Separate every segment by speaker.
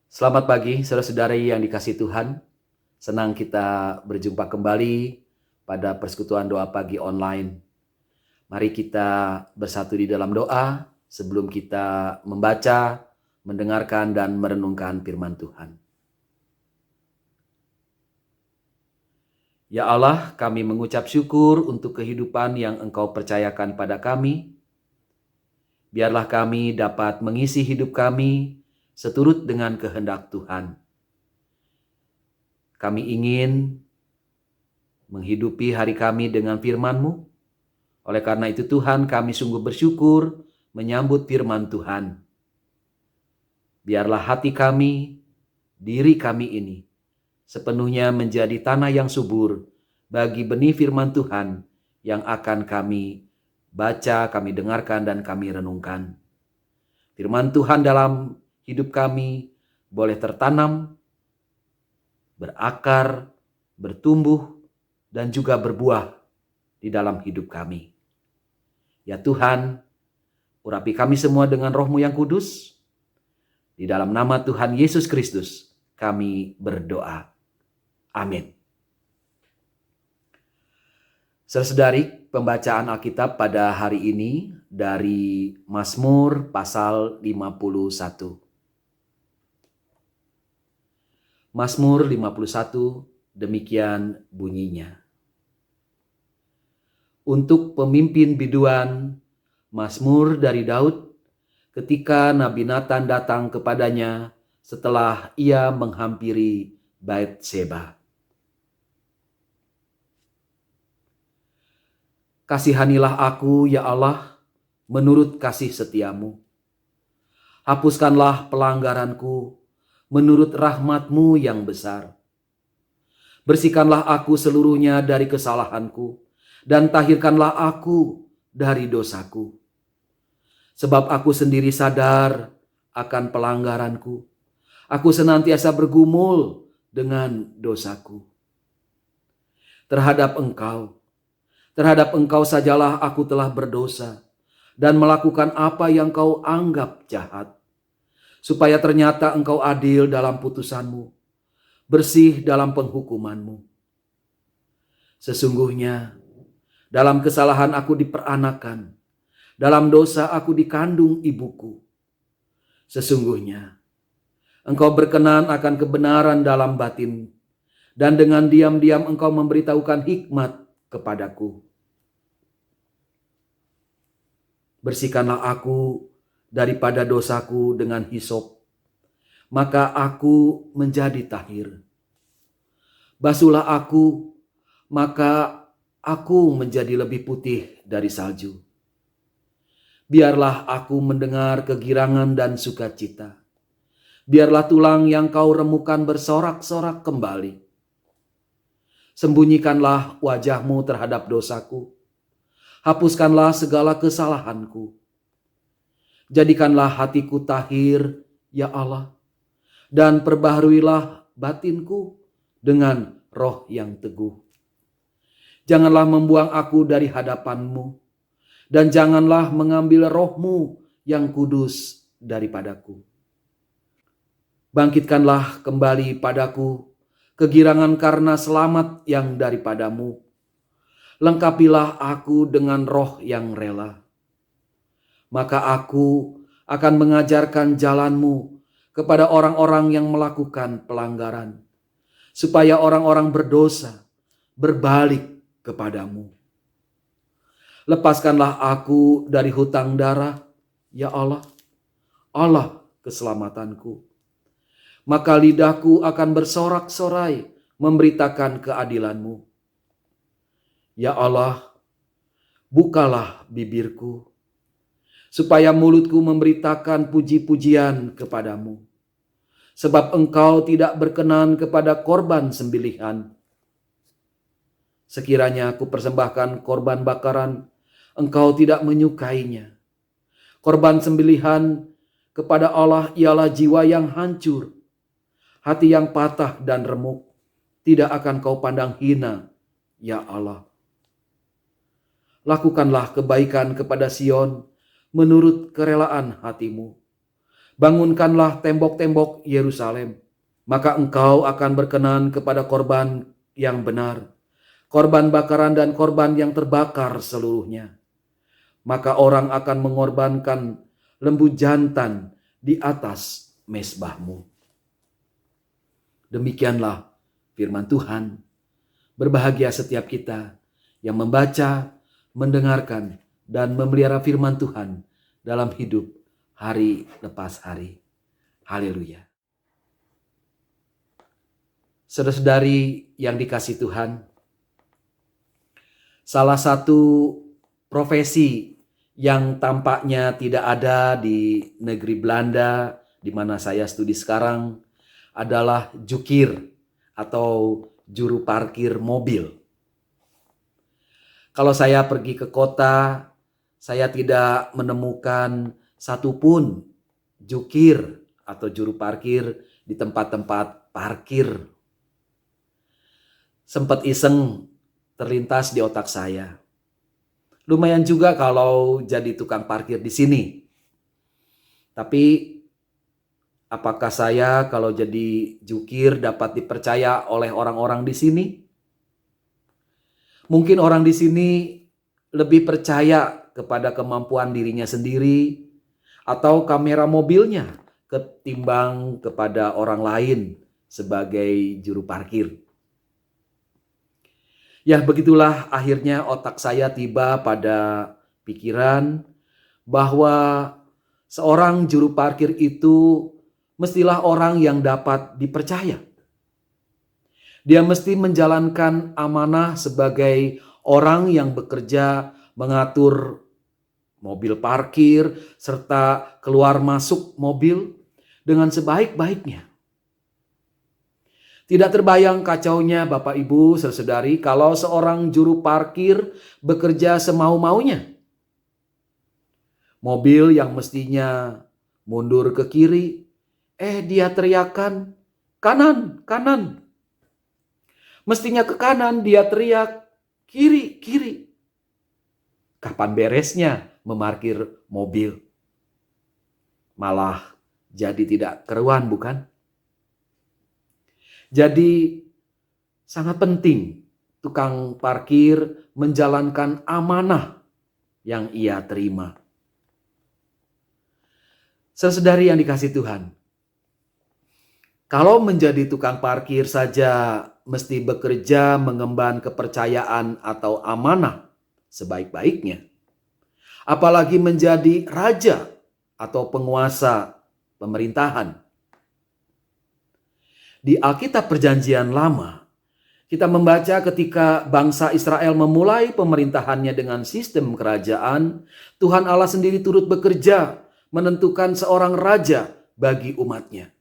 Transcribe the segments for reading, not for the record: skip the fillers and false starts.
Speaker 1: Selamat pagi, saudara-saudari yang dikasihi Tuhan. Senang kita berjumpa kembali pada persekutuan doa pagi online. Mari kita bersatu di dalam doa sebelum kita membaca, mendengarkan, dan merenungkan firman Tuhan. Ya Allah, kami mengucap syukur untuk kehidupan yang Engkau percayakan pada kami. Biarlah kami dapat mengisi hidup kami seturut dengan kehendak Tuhan. Kami ingin menghidupi hari kami dengan firman-Mu. Oleh karena itu Tuhan, kami sungguh bersyukur menyambut firman Tuhan. Biarlah hati kami, diri kami ini sepenuhnya menjadi tanah yang subur bagi benih firman Tuhan yang akan kami baca, kami dengarkan, dan kami renungkan. Firman Tuhan dalam hidup kami boleh tertanam, berakar, bertumbuh, dan juga berbuah di dalam hidup kami. Ya Tuhan, urapi kami semua dengan Roh-Mu yang kudus. Di dalam nama Tuhan Yesus Kristus kami berdoa. Amin. Saudara-saudari, pembacaan Alkitab pada hari ini dari Mazmur pasal 51. Mazmur 51 demikian bunyinya. Untuk pemimpin biduan, Mazmur dari Daud ketika Nabi Nathan datang kepadanya setelah ia menghampiri Bait Sheba. Kasihanilah aku, ya Allah, menurut kasih setiamu. Hapuskanlah pelanggaranku menurut rahmat-Mu yang besar. Bersihkanlah aku seluruhnya dari kesalahanku, dan tahirkanlah aku dari dosaku. Sebab aku sendiri sadar akan pelanggaranku. Aku senantiasa bergumul dengan dosaku. Terhadap Engkau sajalah aku telah berdosa dan melakukan apa yang Kau anggap jahat. Supaya ternyata Engkau adil dalam putusan-Mu, bersih dalam penghukuman-Mu. Sesungguhnya dalam kesalahan aku diperanakan, dalam dosa aku dikandung ibuku. Sesungguhnya Engkau berkenan akan kebenaran dalam batin, dan dengan diam-diam Engkau memberitahukan hikmat kepadaku. Bersihkanlah aku daripada dosaku dengan hisop, maka aku menjadi tahir. Basuhlah aku, maka aku menjadi lebih putih dari salju. Biarlah aku mendengar kegirangan dan sukacita. Biarlah tulang yang Kau remukan bersorak-sorak kembali. Sembunyikanlah wajah-Mu terhadap dosaku. Hapuskanlah segala kesalahanku. Jadikanlah hatiku tahir, ya Allah, dan perbaharuilah batinku dengan roh yang teguh. Janganlah membuang aku dari hadapan-Mu, dan janganlah mengambil roh-Mu yang kudus daripadaku. Bangkitkanlah kembali padaku kegirangan karena selamat yang daripada-Mu. Lengkapilah aku dengan roh yang rela. Maka aku akan mengajarkan jalan-Mu kepada orang-orang yang melakukan pelanggaran, supaya orang-orang berdosa berbalik kepadamu. Lepaskanlah aku dari hutang darah, ya Allah, Allah keselamatanku. Maka lidahku akan bersorak-sorai memberitakan keadilan-Mu. Ya Allah, bukalah bibirku, supaya mulutku memberitakan puji-pujian kepadamu. Sebab Engkau tidak berkenan kepada korban sembelihan. Sekiranya aku persembahkan korban bakaran, Engkau tidak menyukainya. Korban sembelihan kepada Allah ialah jiwa yang hancur, hati yang patah dan remuk. Tidak akan Kau pandang hina, ya Allah. Lakukanlah kebaikan kepada Sion menurut kerelaan hati-Mu. Bangunkanlah tembok-tembok Yerusalem, maka engkau akan berkenan kepada korban yang benar, korban bakaran dan korban yang terbakar seluruhnya. Maka orang akan mengorbankan lembu jantan di atas mezbahmu. Demikianlah firman Tuhan. Berbahagia setiap kita yang membaca, mendengarkan, dan memelihara firman Tuhan dalam hidup hari lepas hari. Haleluya. Saudara-saudari yang dikasihi Tuhan, salah satu profesi yang tampaknya tidak ada di negeri Belanda, di mana saya studi sekarang, adalah jukir atau juru parkir mobil. Kalau saya pergi ke kota, saya tidak menemukan satupun jukir atau juru parkir di tempat-tempat parkir. Sempat iseng terlintas di otak saya. Lumayan juga kalau jadi tukang parkir di sini. Tapi apakah saya kalau jadi jukir dapat dipercaya oleh orang-orang di sini? Mungkin orang di sini lebih percaya kepada kemampuan dirinya sendiri atau kamera mobilnya ketimbang kepada orang lain sebagai juru parkir. Ya, begitulah akhirnya otak saya tiba pada pikiran bahwa seorang juru parkir itu mestilah orang yang dapat dipercaya. Dia mesti menjalankan amanah sebagai orang yang bekerja mengatur mobil parkir serta keluar masuk mobil dengan sebaik-baiknya. Tidak terbayang kacaunya Bapak Ibu saudari kalau seorang juru parkir bekerja semau-maunya. Mobil yang mestinya mundur ke kiri, dia teriakan kanan, kanan. Mestinya ke kanan, dia teriak kiri, kiri. Kapan beresnya memarkir mobil? Malah jadi tidak keruan, bukan? Jadi sangat penting tukang parkir menjalankan amanah yang ia terima. Saudari yang dikasihi Tuhan, kalau menjadi tukang parkir saja mesti bekerja mengemban kepercayaan atau amanah sebaik-baiknya. Apalagi menjadi raja atau penguasa pemerintahan. Di Alkitab Perjanjian Lama, kita membaca ketika bangsa Israel memulai pemerintahannya dengan sistem kerajaan, Tuhan Allah sendiri turut bekerja menentukan seorang raja bagi umatnya.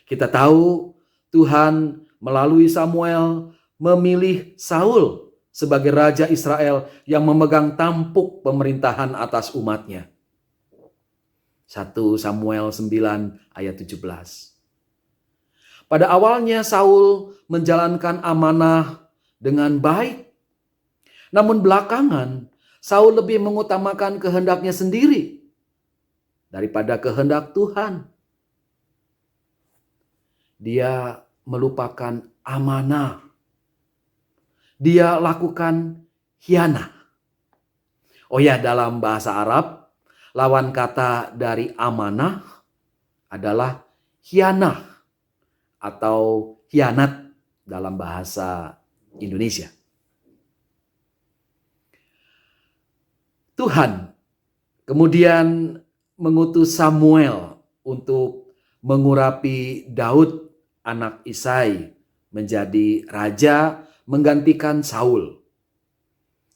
Speaker 1: Kita tahu Tuhan melalui Samuel memilih Saul sebagai raja Israel yang memegang tampuk pemerintahan atas umatnya. 1 Samuel 9 ayat 17. Pada awalnya Saul menjalankan amanah dengan baik. Namun belakangan Saul lebih mengutamakan kehendaknya sendiri daripada kehendak Tuhan. Dia melupakan amanah. Dia lakukan khianat. Oh ya, dalam bahasa Arab, lawan kata dari amanah adalah khianat atau khianat dalam bahasa Indonesia. Tuhan kemudian mengutus Samuel untuk mengurapi Daud anak Isai menjadi raja menggantikan Saul.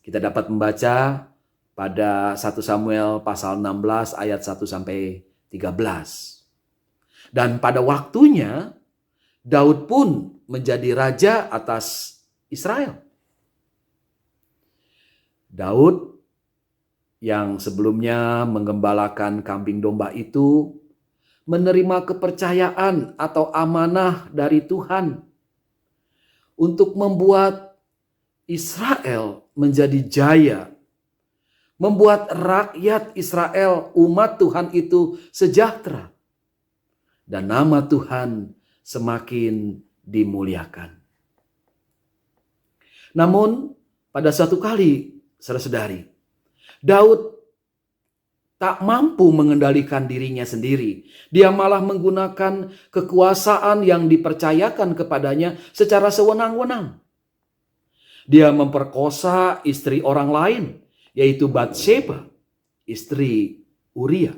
Speaker 1: Kita dapat membaca pada 1 Samuel pasal 16 ayat 1 sampai 13. Dan pada waktunya Daud pun menjadi raja atas Israel. Daud yang sebelumnya menggembalakan kambing domba itu menerima kepercayaan atau amanah dari Tuhan untuk membuat Israel menjadi jaya, membuat rakyat Israel, umat Tuhan itu sejahtera. Dan nama Tuhan semakin dimuliakan. Namun pada suatu kali, saudara-saudari, Daud tak mampu mengendalikan dirinya sendiri. Dia malah menggunakan kekuasaan yang dipercayakan kepadanya secara sewenang-wenang. Dia memperkosa istri orang lain, yaitu Batseba, istri Uria.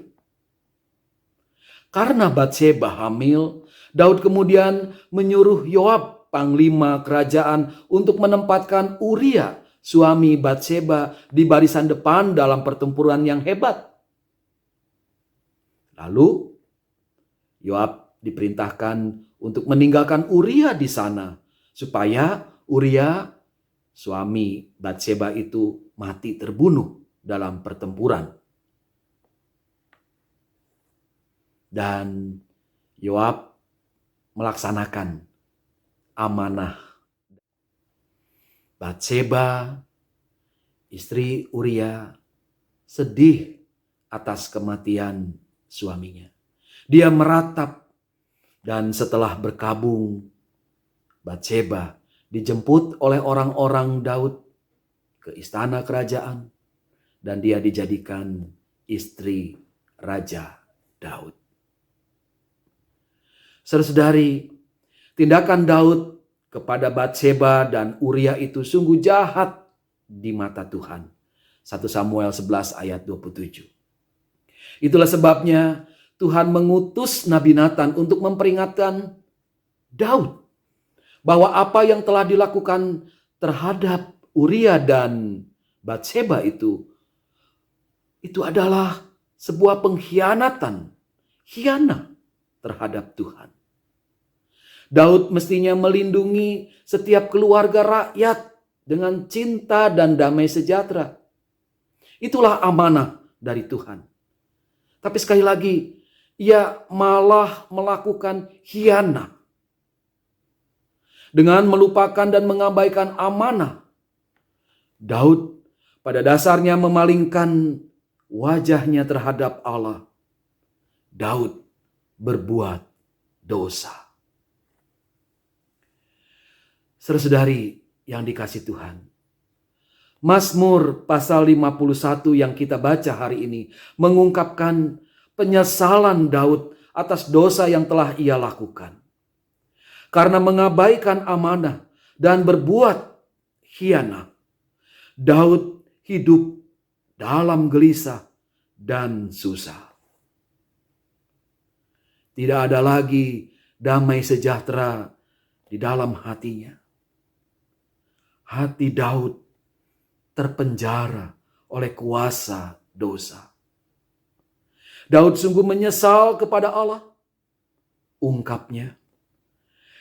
Speaker 1: Karena Batseba hamil, Daud kemudian menyuruh Yoab, panglima kerajaan, untuk menempatkan Uria, suami Batseba, di barisan depan dalam pertempuran yang hebat. Lalu Yoab diperintahkan untuk meninggalkan Uria di sana, supaya Uria, suami Batseba itu, mati terbunuh dalam pertempuran. Dan Yoab melaksanakan amanah. Batseba, istri Uria, sedih atas kematian suaminya. Dia meratap, dan setelah berkabung, Batseba dijemput oleh orang-orang Daud ke istana kerajaan, dan dia dijadikan istri Raja Daud. Saudara-saudari, tindakan Daud kepada Batseba dan Uria itu sungguh jahat di mata Tuhan. 1 Samuel 11 ayat 27. Itulah sebabnya Tuhan mengutus Nabi Nathan untuk memperingatkan Daud bahwa apa yang telah dilakukan terhadap Uria dan Batseba itu adalah sebuah pengkhianatan, khianat terhadap Tuhan. Daud mestinya melindungi setiap keluarga rakyat dengan cinta dan damai sejahtera. Itulah amanah dari Tuhan. Tapi sekali lagi, ia malah melakukan khianat. Dengan melupakan dan mengabaikan amanah, Daud pada dasarnya memalingkan wajahnya terhadap Allah. Daud berbuat dosa. Saudara-saudari yang dikasihi Tuhan, Mazmur pasal 51 yang kita baca hari ini mengungkapkan penyesalan Daud atas dosa yang telah ia lakukan. Karena mengabaikan amanah dan berbuat khianat, Daud hidup dalam gelisah dan susah. Tidak ada lagi damai sejahtera di dalam hatinya. Hati Daud terpenjara oleh kuasa dosa. Daud sungguh menyesal kepada Allah. Ungkapnya,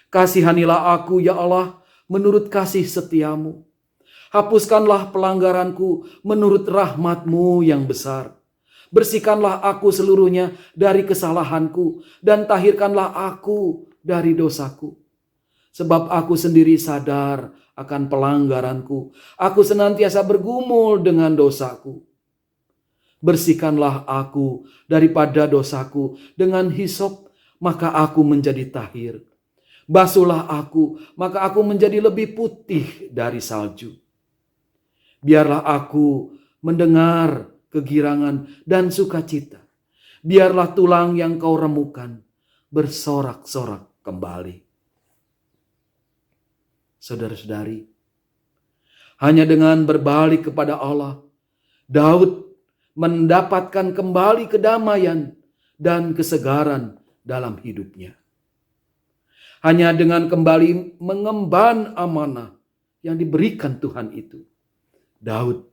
Speaker 1: "Kasihanilah aku ya Allah menurut kasih setiamu. Hapuskanlah pelanggaranku menurut rahmat-Mu yang besar. Bersihkanlah aku seluruhnya dari kesalahanku dan tahirkanlah aku dari dosaku. Sebab aku sendiri sadar akan pelanggaranku. Aku senantiasa bergumul dengan dosaku. Bersihkanlah aku daripada dosaku dengan hisop, maka aku menjadi tahir. Basuhlah aku, maka aku menjadi lebih putih dari salju. Biarlah aku mendengar kegirangan dan sukacita. Biarlah tulang yang kau remukan bersorak-sorak kembali." Saudara-saudari, hanya dengan berbalik kepada Allah, Daud mendapatkan kembali kedamaian dan kesegaran dalam hidupnya. Hanya dengan kembali mengemban amanah yang diberikan Tuhan itu, Daud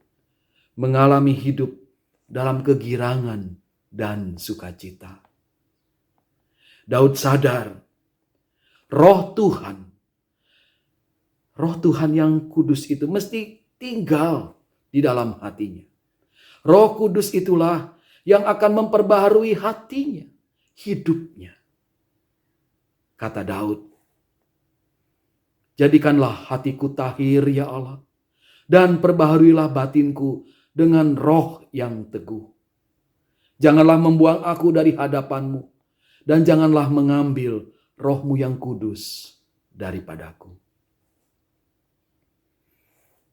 Speaker 1: mengalami hidup dalam kegirangan dan sukacita. Daud sadar roh Tuhan yang kudus itu mesti tinggal di dalam hatinya. Roh Kudus itulah yang akan memperbaharui hatinya, hidupnya. Kata Daud, "Jadikanlah hatiku tahir ya Allah, dan perbaharuilah batinku dengan roh yang teguh. Janganlah membuang aku dari hadapan-Mu, dan janganlah mengambil Roh-Mu yang kudus daripadaku.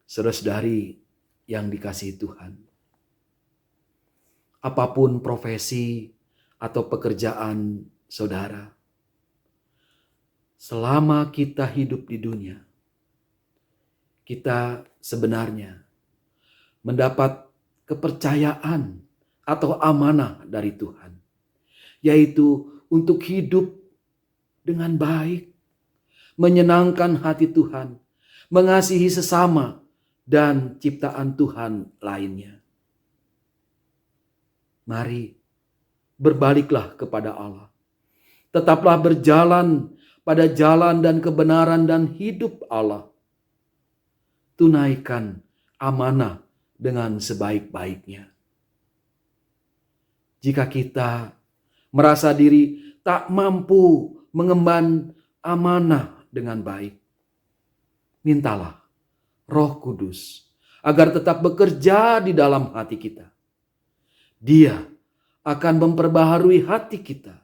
Speaker 1: Saudara-saudari yang dikasihi Tuhan, apapun profesi atau pekerjaan saudara, selama kita hidup di dunia, kita sebenarnya mendapat kepercayaan atau amanah dari Tuhan, yaitu untuk hidup dengan baik, menyenangkan hati Tuhan, mengasihi sesama dan ciptaan Tuhan lainnya. Mari berbaliklah kepada Allah. Tetaplah berjalan pada jalan dan kebenaran dan hidup Allah. Tunaikan amanah dengan sebaik-baiknya. Jika kita merasa diri tak mampu mengemban amanah dengan baik, mintalah Roh Kudus agar tetap bekerja di dalam hati kita. Dia akan memperbaharui hati kita,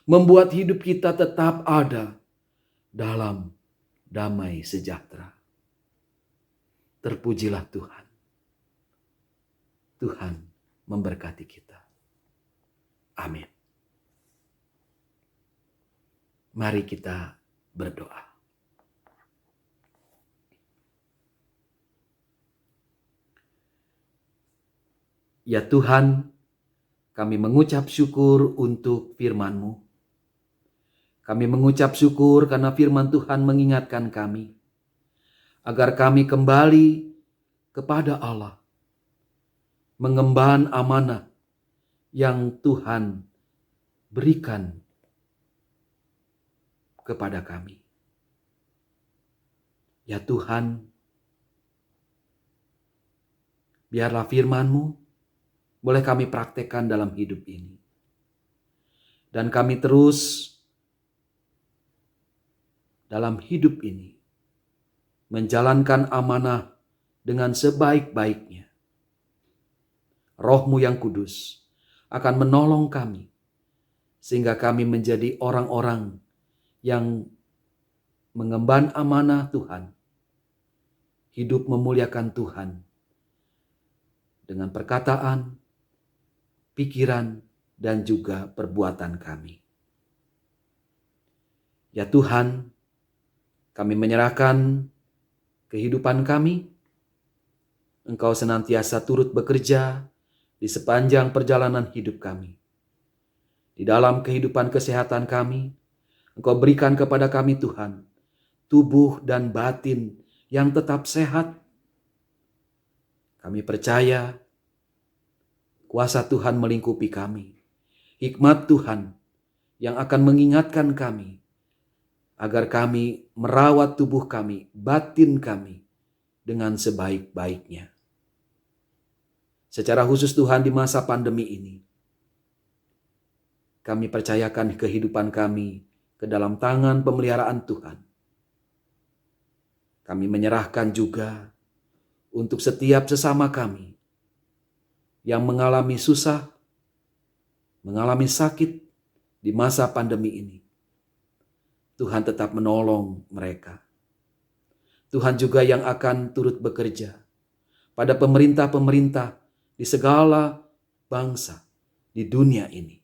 Speaker 1: membuat hidup kita tetap ada dalam damai sejahtera. Terpujilah Tuhan. Tuhan memberkati kita. Amin. Mari kita berdoa. Ya Tuhan, kami mengucap syukur untuk firman-Mu. Kami mengucap syukur karena firman Tuhan mengingatkan kami agar kami kembali kepada Allah, mengemban amanah yang Tuhan berikan kepada kami. Ya Tuhan, biarlah firman-Mu boleh kami praktekkan dalam hidup ini. Dan kami terus dalam hidup ini menjalankan amanah dengan sebaik-baiknya. Roh-Mu yang kudus akan menolong kami sehingga kami menjadi orang-orang yang mengemban amanah Tuhan, hidup memuliakan Tuhan dengan perkataan, pikiran, dan juga perbuatan kami. Ya Tuhan, kami menyerahkan kehidupan kami. Engkau senantiasa turut bekerja di sepanjang perjalanan hidup kami. Di dalam kehidupan kesehatan kami, Engkau berikan kepada kami Tuhan, tubuh dan batin yang tetap sehat. Kami percaya kuasa Tuhan melingkupi kami. Hikmat Tuhan yang akan mengingatkan kami agar kami merawat tubuh kami, batin kami dengan sebaik-baiknya. Secara khusus Tuhan di masa pandemi ini, kami percayakan kehidupan kami ke dalam tangan pemeliharaan Tuhan. Kami menyerahkan juga untuk setiap sesama kami yang mengalami susah, mengalami sakit di masa pandemi ini. Tuhan tetap menolong mereka. Tuhan juga yang akan turut bekerja pada pemerintah-pemerintah di segala bangsa di dunia ini.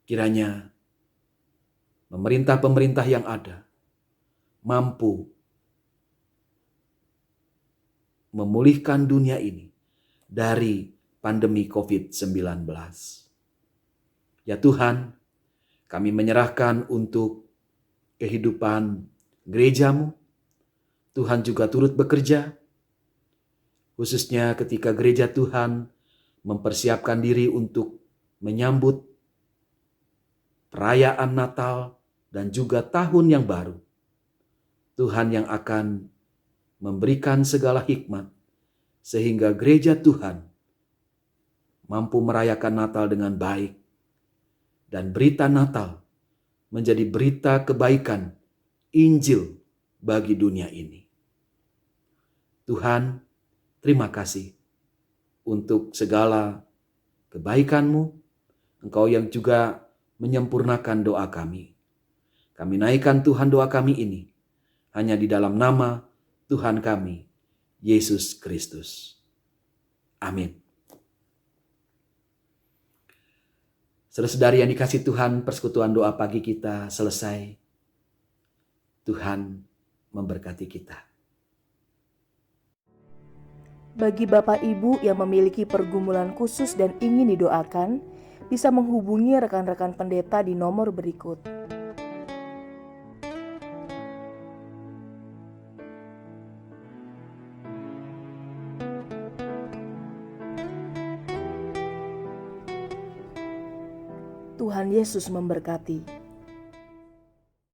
Speaker 1: Kiranya pemerintah-pemerintah yang ada mampu memulihkan dunia ini dari pandemi COVID-19. Ya Tuhan, kami menyerahkan untuk kehidupan gereja-Mu. Tuhan juga turut bekerja, khususnya ketika gereja Tuhan mempersiapkan diri untuk menyambut perayaan Natal dan juga tahun yang baru. Tuhan yang akan memberikan segala hikmat sehingga gereja Tuhan mampu merayakan Natal dengan baik. Dan berita Natal menjadi berita kebaikan Injil bagi dunia ini. Tuhan, terima kasih untuk segala kebaikan-Mu. Engkau yang juga menyempurnakan doa kami. Kami naikkan Tuhan doa kami ini hanya di dalam nama Tuhan kami, Yesus Kristus. Amin. Saudara-saudari yang dikasihi Tuhan, persekutuan doa pagi kita selesai. Tuhan memberkati kita.
Speaker 2: Bagi Bapak Ibu yang memiliki pergumulan khusus dan ingin didoakan, bisa menghubungi rekan-rekan pendeta di nomor berikut. Tuhan Yesus memberkati.